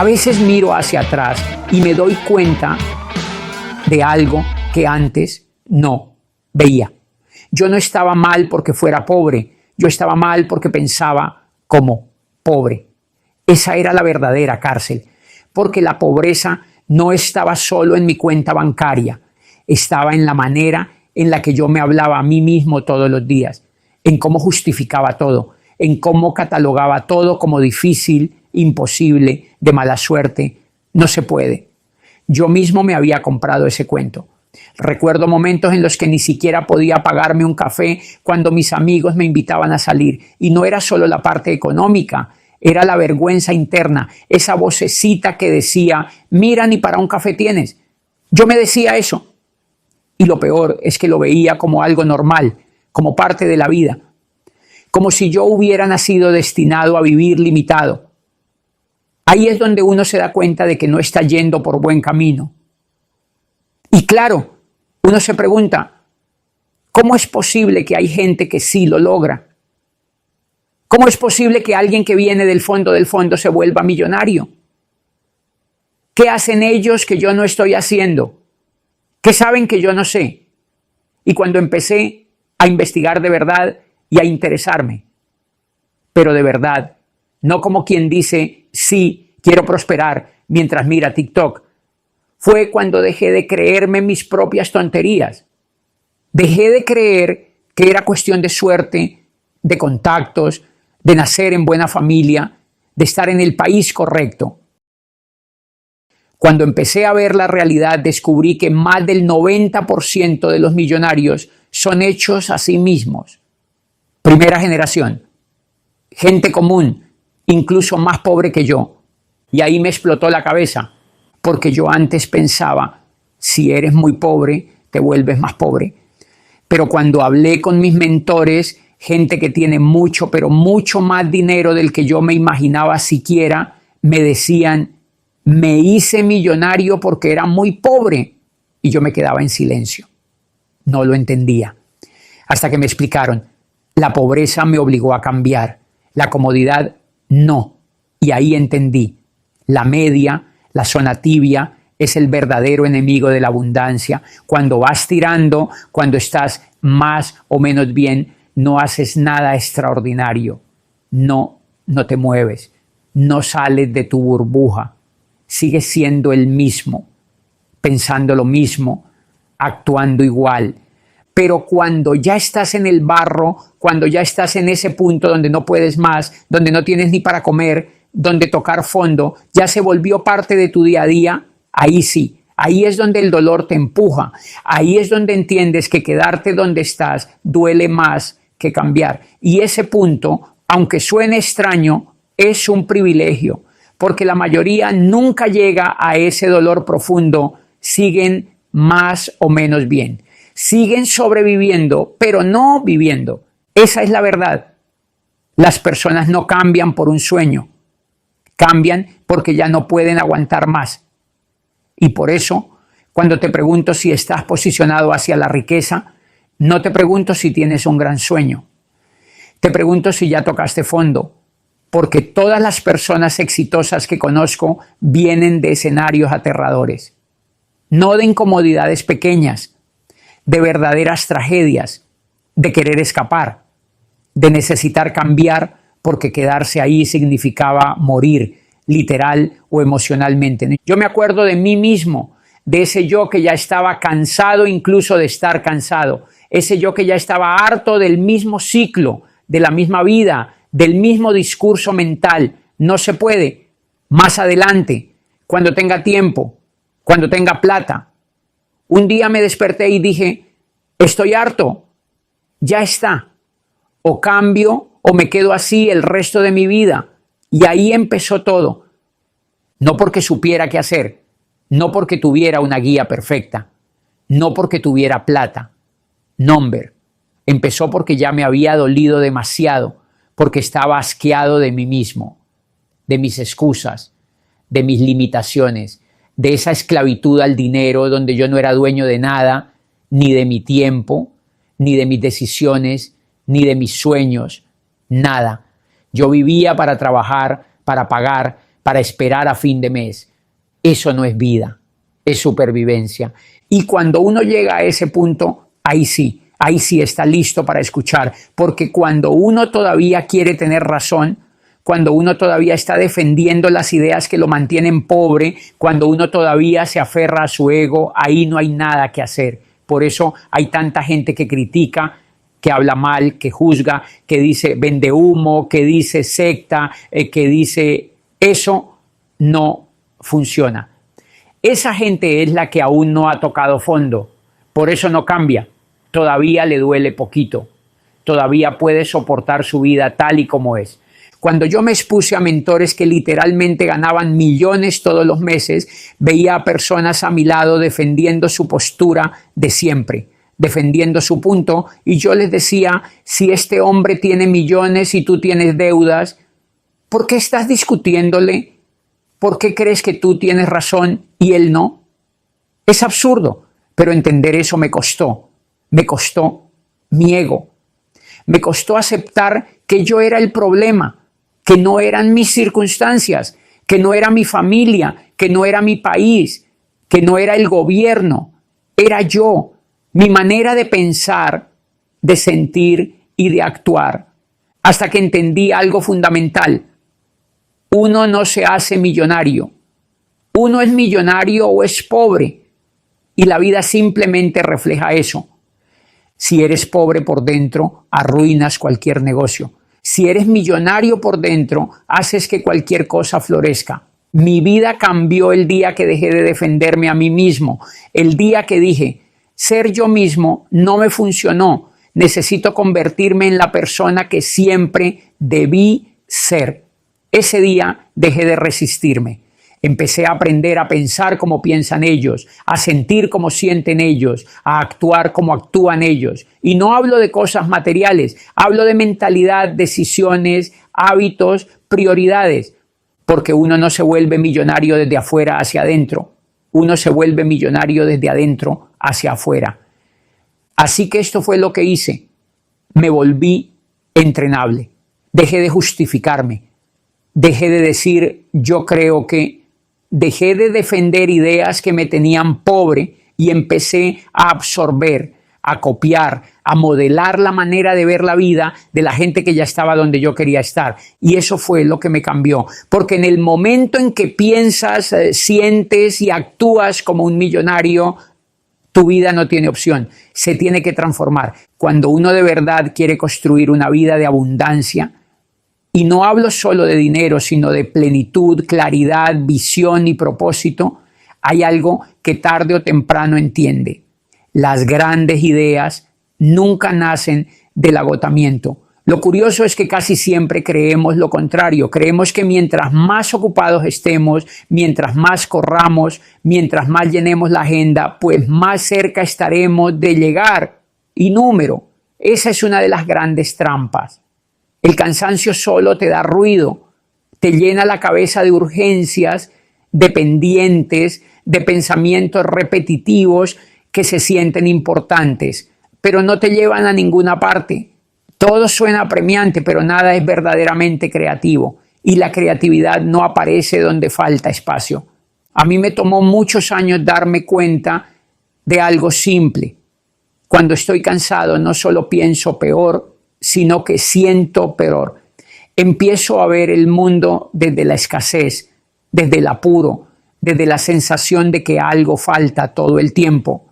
A veces miro hacia atrás y me doy cuenta de algo que antes no veía. Yo no estaba mal porque fuera pobre, yo estaba mal porque pensaba como pobre. Esa era la verdadera cárcel, porque la pobreza no estaba solo en mi cuenta bancaria, estaba en la manera en la que yo me hablaba a mí mismo todos los días, en cómo justificaba todo, en cómo catalogaba todo como difícil, imposible, de mala suerte, no se puede. Yo mismo me había comprado ese cuento. Recuerdo momentos en los que ni siquiera podía pagarme un café cuando mis amigos me invitaban a salir. Y no era solo la parte económica, era la vergüenza interna, esa vocecita que decía, mira, ni para un café tienes. Yo me decía eso. Y lo peor es que lo veía como algo normal, como parte de la vida. Como si yo hubiera nacido destinado a vivir limitado. Ahí es donde uno se da cuenta de que no está yendo por buen camino. Y claro, uno se pregunta, ¿cómo es posible que hay gente que sí lo logra? ¿Cómo es posible que alguien que viene del fondo se vuelva millonario? ¿Qué hacen ellos que yo no estoy haciendo? ¿Qué saben que yo no sé? Y cuando empecé a investigar de verdad y a interesarme, pero de verdad, no como quien dice, sí, quiero prosperar mientras mira TikTok, fue cuando dejé de creerme mis propias tonterías. Dejé de creer que era cuestión de suerte, de contactos, de nacer en buena familia, de estar en el país correcto. Cuando empecé a ver la realidad, descubrí que más del 90% de los millonarios son hechos a sí mismos. Primera generación, gente común, incluso más pobre que yo. Y ahí me explotó la cabeza, porque yo antes pensaba, si eres muy pobre, te vuelves más pobre. Pero cuando hablé con mis mentores, gente que tiene mucho, pero mucho más dinero del que yo me imaginaba siquiera, me decían, me hice millonario porque era muy pobre. Y yo me quedaba en silencio. No lo entendía. Hasta que me explicaron, la pobreza me obligó a cambiar, la comodidad no. Y ahí entendí, la media, la zona tibia, es el verdadero enemigo de la abundancia. Cuando vas tirando, cuando estás más o menos bien, no haces nada extraordinario. No te mueves. No sales de tu burbuja. Sigues siendo el mismo, pensando lo mismo, actuando igual. Pero cuando ya estás en el barro, cuando ya estás en ese punto donde no puedes más, donde no tienes ni para comer, donde tocar fondo, ya se volvió parte de tu día a día, ahí sí, ahí es donde el dolor te empuja, ahí es donde entiendes que quedarte donde estás duele más que cambiar. Y ese punto, aunque suene extraño, es un privilegio, porque la mayoría nunca llega a ese dolor profundo, siguen más o menos bien, siguen sobreviviendo, pero no viviendo. Esa es la verdad. Las personas no cambian por un sueño. Cambian porque ya no pueden aguantar más. Y por eso, cuando te pregunto si estás posicionado hacia la riqueza, no te pregunto si tienes un gran sueño. Te pregunto si ya tocaste fondo, porque todas las personas exitosas que conozco vienen de escenarios aterradores. No de incomodidades pequeñas, de verdaderas tragedias, de querer escapar, de necesitar cambiar porque quedarse ahí significaba morir, literal o emocionalmente. Yo me acuerdo de mí mismo, de ese yo que ya estaba cansado incluso de estar cansado, ese yo que ya estaba harto del mismo ciclo, de la misma vida, del mismo discurso mental. No se puede. Más adelante, cuando tenga tiempo, cuando tenga plata. Un día me desperté y dije, estoy harto, ya está. O cambio o me quedo así el resto de mi vida. Y ahí empezó todo. No porque supiera qué hacer, no porque tuviera una guía perfecta, no porque tuviera plata. Number. Empezó porque ya me había dolido demasiado, porque estaba asqueado de mí mismo, de mis excusas, de mis limitaciones, de esa esclavitud al dinero donde yo no era dueño de nada, ni de mi tiempo, ni de mis decisiones, ni de mis sueños, nada. Yo vivía para trabajar, para pagar, para esperar a fin de mes. Eso no es vida, es supervivencia. Y cuando uno llega a ese punto, ahí sí está listo para escuchar, porque cuando uno todavía quiere tener razón, cuando uno todavía está defendiendo las ideas que lo mantienen pobre, cuando uno todavía se aferra a su ego, ahí no hay nada que hacer. Por eso hay tanta gente que critica, que habla mal, que juzga, que dice vende humo, que dice secta, que dice eso no funciona. Esa gente es la que aún no ha tocado fondo, por eso no cambia, todavía le duele poquito, todavía puede soportar su vida tal y como es. Cuando yo me expuse a mentores que literalmente ganaban millones todos los meses, veía a personas a mi lado defendiendo su postura de siempre, defendiendo su punto, y yo les decía, si este hombre tiene millones y tú tienes deudas, ¿por qué estás discutiéndole? ¿Por qué crees que tú tienes razón y él no? Es absurdo, pero entender eso me costó mi ego, me costó aceptar que yo era el problema, que no eran mis circunstancias, que no era mi familia, que no era mi país, que no era el gobierno, era yo, mi manera de pensar, de sentir y de actuar, hasta que entendí algo fundamental. Uno no se hace millonario, uno es millonario o es pobre, y la vida simplemente refleja eso. Si eres pobre por dentro, arruinas cualquier negocio. Si eres millonario por dentro, haces que cualquier cosa florezca. Mi vida cambió el día que dejé de defenderme a mí mismo. El día que dije, ser yo mismo no me funcionó. Necesito convertirme en la persona que siempre debí ser. Ese día dejé de resistirme. Empecé a aprender a pensar como piensan ellos, a sentir como sienten ellos, a actuar como actúan ellos. Y no hablo de cosas materiales, hablo de mentalidad, decisiones, hábitos, prioridades. Porque uno no se vuelve millonario desde afuera hacia adentro, uno se vuelve millonario desde adentro hacia afuera. Así que esto fue lo que hice. Me volví entrenable. Dejé de justificarme. Dejé de decir yo creo que. Dejé de defender ideas que me tenían pobre y empecé a absorber, a copiar, a modelar la manera de ver la vida de la gente que ya estaba donde yo quería estar. Y eso fue lo que me cambió. Porque en el momento en que piensas, sientes y actúas como un millonario, tu vida no tiene opción. Se tiene que transformar. Cuando uno de verdad quiere construir una vida de abundancia, y no hablo solo de dinero, sino de plenitud, claridad, visión y propósito, hay algo que tarde o temprano entiende. Las grandes ideas nunca nacen del agotamiento. Lo curioso es que casi siempre creemos lo contrario. Creemos que mientras más ocupados estemos, mientras más corramos, mientras más llenemos la agenda, pues más cerca estaremos de llegar. Y número, esa es una de las grandes trampas. El cansancio solo te da ruido, te llena la cabeza de urgencias, de pendientes, de pensamientos repetitivos que se sienten importantes, pero no te llevan a ninguna parte. Todo suena apremiante, pero nada es verdaderamente creativo y la creatividad no aparece donde falta espacio. A mí me tomó muchos años darme cuenta de algo simple. Cuando estoy cansado no solo pienso peor, sino que siento peor. Empiezo a ver el mundo desde la escasez, desde el apuro, desde la sensación de que algo falta todo el tiempo.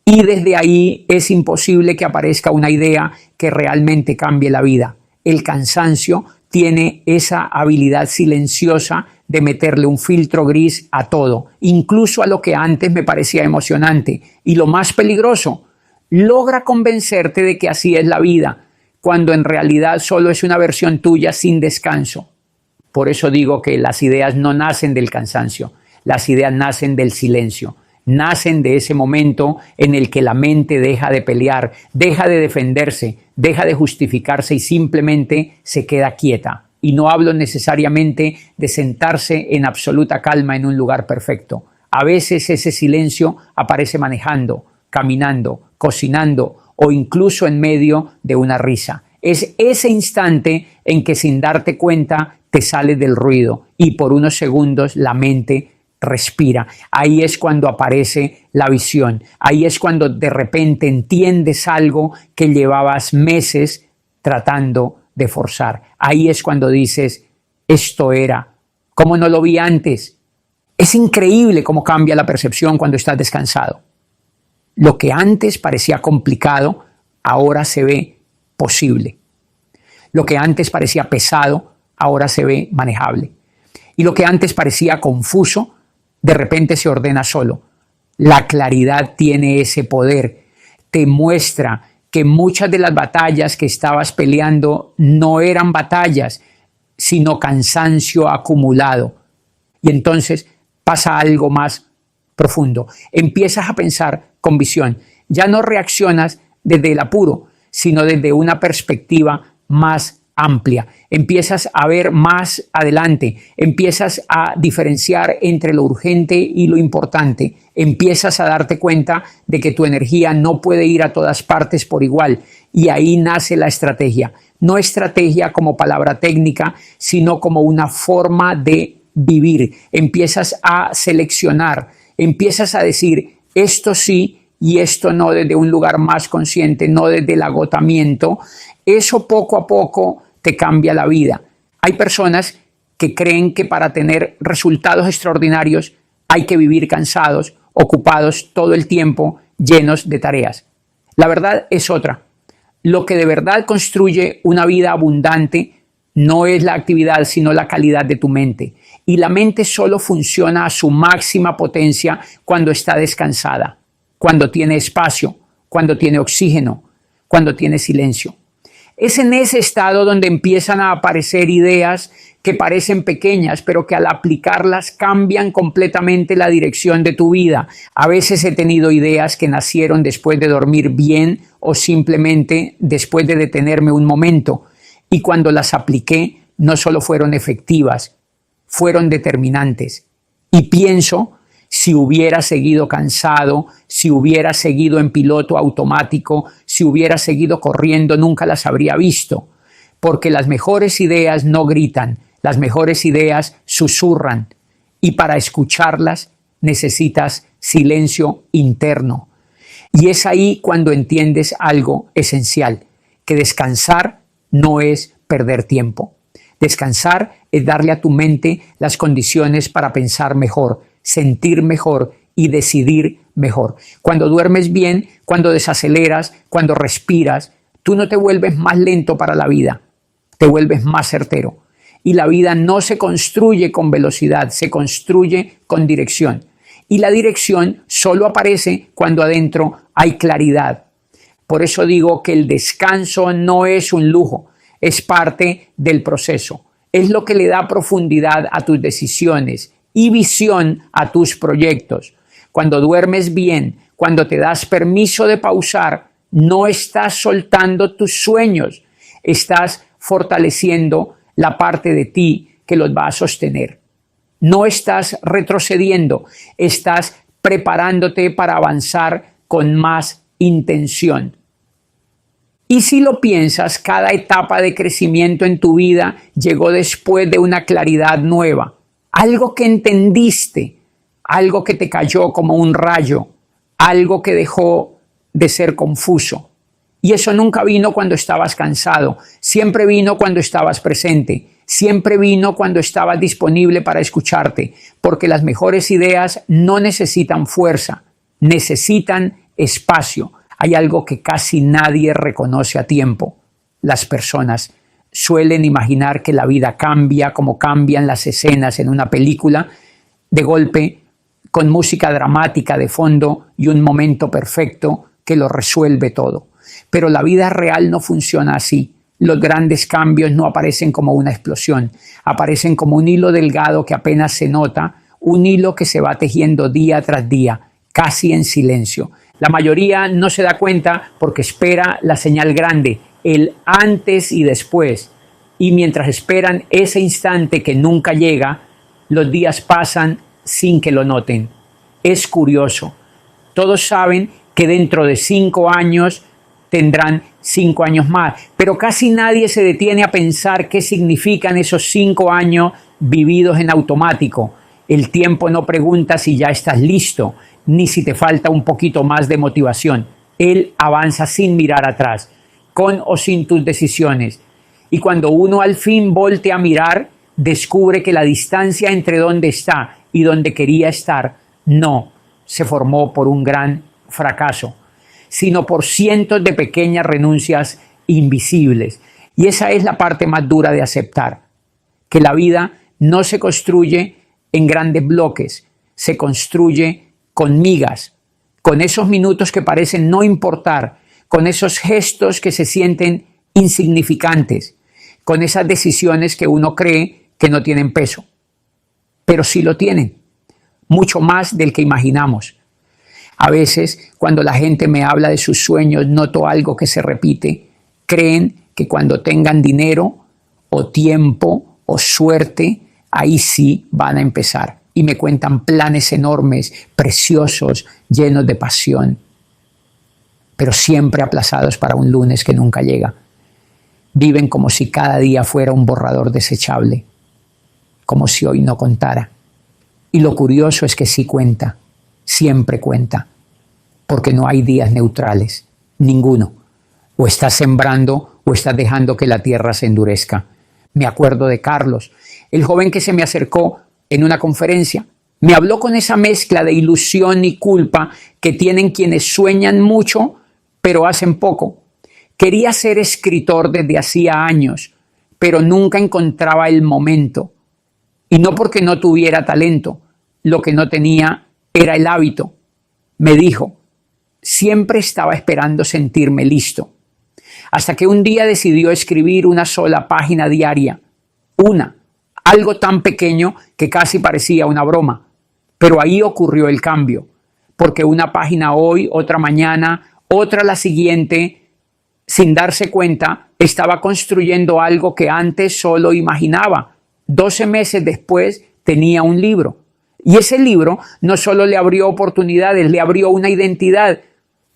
Y desde ahí es imposible que aparezca una idea que realmente cambie la vida. El cansancio tiene esa habilidad silenciosa de meterle un filtro gris a todo, incluso a lo que antes me parecía emocionante. Y lo más peligroso, logra convencerte de que así es la vida, cuando en realidad solo es una versión tuya sin descanso. Por eso digo que las ideas no nacen del cansancio, las ideas nacen del silencio, nacen de ese momento en el que la mente deja de pelear, deja de defenderse, deja de justificarse y simplemente se queda quieta. Y no hablo necesariamente de sentarse en absoluta calma en un lugar perfecto. A veces ese silencio aparece manejando, caminando, cocinando, o incluso en medio de una risa. Es ese instante en que sin darte cuenta te sales del ruido y por unos segundos la mente respira. Ahí es cuando aparece la visión. Ahí es cuando de repente entiendes algo que llevabas meses tratando de forzar. Ahí es cuando dices, esto era, ¿cómo no lo vi antes? Es increíble cómo cambia la percepción cuando estás descansado. Lo que antes parecía complicado, ahora se ve posible. Lo que antes parecía pesado, ahora se ve manejable. Y lo que antes parecía confuso, de repente se ordena solo. La claridad tiene ese poder. Te muestra que muchas de las batallas que estabas peleando no eran batallas, sino cansancio acumulado. Y entonces pasa algo más profundo. Empiezas a pensar con visión. Ya no reaccionas desde el apuro, sino desde una perspectiva más amplia. Empiezas a ver más adelante, empiezas a diferenciar entre lo urgente y lo importante, empiezas a darte cuenta de que tu energía no puede ir a todas partes por igual y ahí nace la estrategia. No estrategia como palabra técnica, sino como una forma de vivir. Empiezas a seleccionar, empiezas a decir esto sí y esto no desde un lugar más consciente, no desde el agotamiento. Eso poco a poco te cambia la vida. Hay personas que creen que para tener resultados extraordinarios hay que vivir cansados, ocupados todo el tiempo, llenos de tareas. La verdad es otra. Lo que de verdad construye una vida abundante no es la actividad, sino la calidad de tu mente. Y la mente solo funciona a su máxima potencia cuando está descansada, cuando tiene espacio, cuando tiene oxígeno, cuando tiene silencio. Es en ese estado donde empiezan a aparecer ideas que parecen pequeñas, pero que al aplicarlas cambian completamente la dirección de tu vida. A veces he tenido ideas que nacieron después de dormir bien o simplemente después de detenerme un momento. Y cuando las apliqué, no solo fueron efectivas, fueron determinantes. Y pienso, si hubiera seguido cansado, si hubiera seguido en piloto automático, si hubiera seguido corriendo, nunca las habría visto. Porque las mejores ideas no gritan, las mejores ideas susurran. Y para escucharlas necesitas silencio interno. Y es ahí cuando entiendes algo esencial, que descansar no es perder tiempo. Descansar es darle a tu mente las condiciones para pensar mejor, sentir mejor y decidir mejor. Cuando duermes bien, cuando desaceleras, cuando respiras, tú no te vuelves más lento para la vida, te vuelves más certero. Y la vida no se construye con velocidad, se construye con dirección. Y la dirección solo aparece cuando adentro hay claridad. Por eso digo que el descanso no es un lujo, es parte del proceso. Es lo que le da profundidad a tus decisiones y visión a tus proyectos. Cuando duermes bien, cuando te das permiso de pausar, no estás soltando tus sueños, estás fortaleciendo la parte de ti que los va a sostener. No estás retrocediendo, estás preparándote para avanzar con más intención. Y si lo piensas, cada etapa de crecimiento en tu vida llegó después de una claridad nueva. Algo que entendiste, algo que te cayó como un rayo, algo que dejó de ser confuso. Y eso nunca vino cuando estabas cansado, siempre vino cuando estabas presente, siempre vino cuando estabas disponible para escucharte, porque las mejores ideas no necesitan fuerza, necesitan espacio. Hay algo que casi nadie reconoce a tiempo. Las personas suelen imaginar que la vida cambia como cambian las escenas en una película, de golpe, con música dramática de fondo y un momento perfecto que lo resuelve todo. Pero la vida real no funciona así. Los grandes cambios no aparecen como una explosión, aparecen como un hilo delgado que apenas se nota, un hilo que se va tejiendo día tras día, casi en silencio. La mayoría no se da cuenta porque espera la señal grande, el antes y después. Y mientras esperan ese instante que nunca llega, los días pasan sin que lo noten. Es curioso. Todos saben que dentro de 5 años tendrán 5 años más, pero casi nadie se detiene a pensar qué significan esos 5 años vividos en automático. El tiempo no pregunta si ya estás listo, ni si te falta un poquito más de motivación. Él avanza sin mirar atrás, con o sin tus decisiones. Y cuando uno al fin voltea a mirar, descubre que la distancia entre donde está y donde quería estar no se formó por un gran fracaso, sino por cientos de pequeñas renuncias invisibles. Y esa es la parte más dura de aceptar, que la vida no se construye en grandes bloques, se construye con migas, con esos minutos que parecen no importar, con esos gestos que se sienten insignificantes, con esas decisiones que uno cree que no tienen peso, pero sí lo tienen, mucho más del que imaginamos. A veces, cuando la gente me habla de sus sueños, noto algo que se repite. Creen que cuando tengan dinero o tiempo o suerte, ahí sí van a empezar. Y me cuentan planes enormes, preciosos, llenos de pasión, pero siempre aplazados para un lunes que nunca llega. Viven como si cada día fuera un borrador desechable, como si hoy no contara. Y lo curioso es que sí cuenta, siempre cuenta, porque no hay días neutrales, ninguno. O estás sembrando o estás dejando que la tierra se endurezca. Me acuerdo de Carlos, el joven que se me acercó en una conferencia. Me habló con esa mezcla de ilusión y culpa que tienen quienes sueñan mucho, pero hacen poco. Quería ser escritor desde hacía años, pero nunca encontraba el momento. Y no porque no tuviera talento, lo que no tenía era el hábito. Me dijo, siempre estaba esperando sentirme listo. Hasta que un día decidió escribir una sola página diaria. Algo tan pequeño que casi parecía una broma. Pero ahí ocurrió el cambio, porque una página hoy, otra mañana, otra la siguiente, sin darse cuenta, estaba construyendo algo que antes solo imaginaba. 12 meses después tenía un libro. Y ese libro no solo le abrió oportunidades, le abrió una identidad,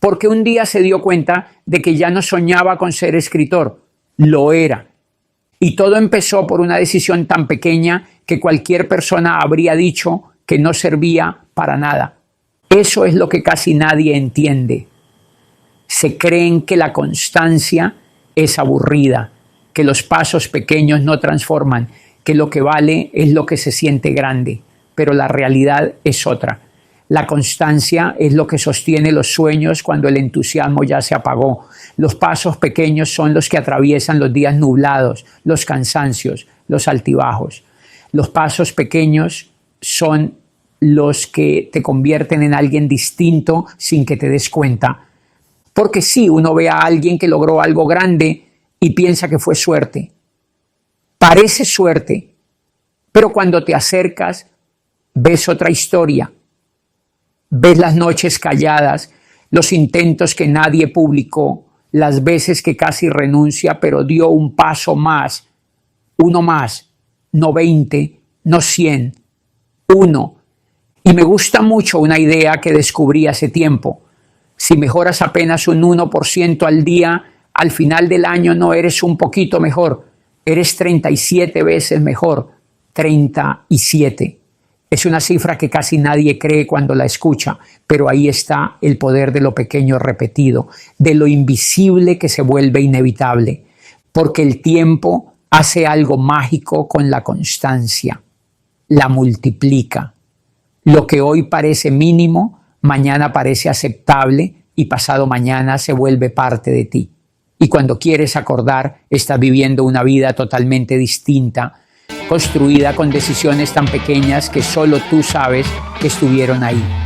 porque un día se dio cuenta de que ya no soñaba con ser escritor, lo era. Y todo empezó por una decisión tan pequeña que cualquier persona habría dicho que no servía para nada. Eso es lo que casi nadie entiende. Se creen que la constancia es aburrida, que los pasos pequeños no transforman, que lo que vale es lo que se siente grande, pero la realidad es otra. La constancia es lo que sostiene los sueños cuando el entusiasmo ya se apagó. Los pasos pequeños son los que atraviesan los días nublados, los cansancios, los altibajos. Los pasos pequeños son los que te convierten en alguien distinto sin que te des cuenta. Porque sí, uno ve a alguien que logró algo grande y piensa que fue suerte. Parece suerte, pero cuando te acercas, ves otra historia. Ves las noches calladas, los intentos que nadie publicó, las veces que casi renuncia, pero dio un paso más, uno más, no 20, no 100, uno. Y me gusta mucho una idea que descubrí hace tiempo. Si mejoras apenas un 1% al día, al final del año no eres un poquito mejor, eres 37 veces mejor, 37. Es una cifra que casi nadie cree cuando la escucha, pero ahí está el poder de lo pequeño repetido, de lo invisible que se vuelve inevitable, porque el tiempo hace algo mágico con la constancia, la multiplica. Lo que hoy parece mínimo, mañana parece aceptable y pasado mañana se vuelve parte de ti. Y cuando quieres acordar, estás viviendo una vida totalmente distinta, construida con decisiones tan pequeñas que solo tú sabes que estuvieron ahí.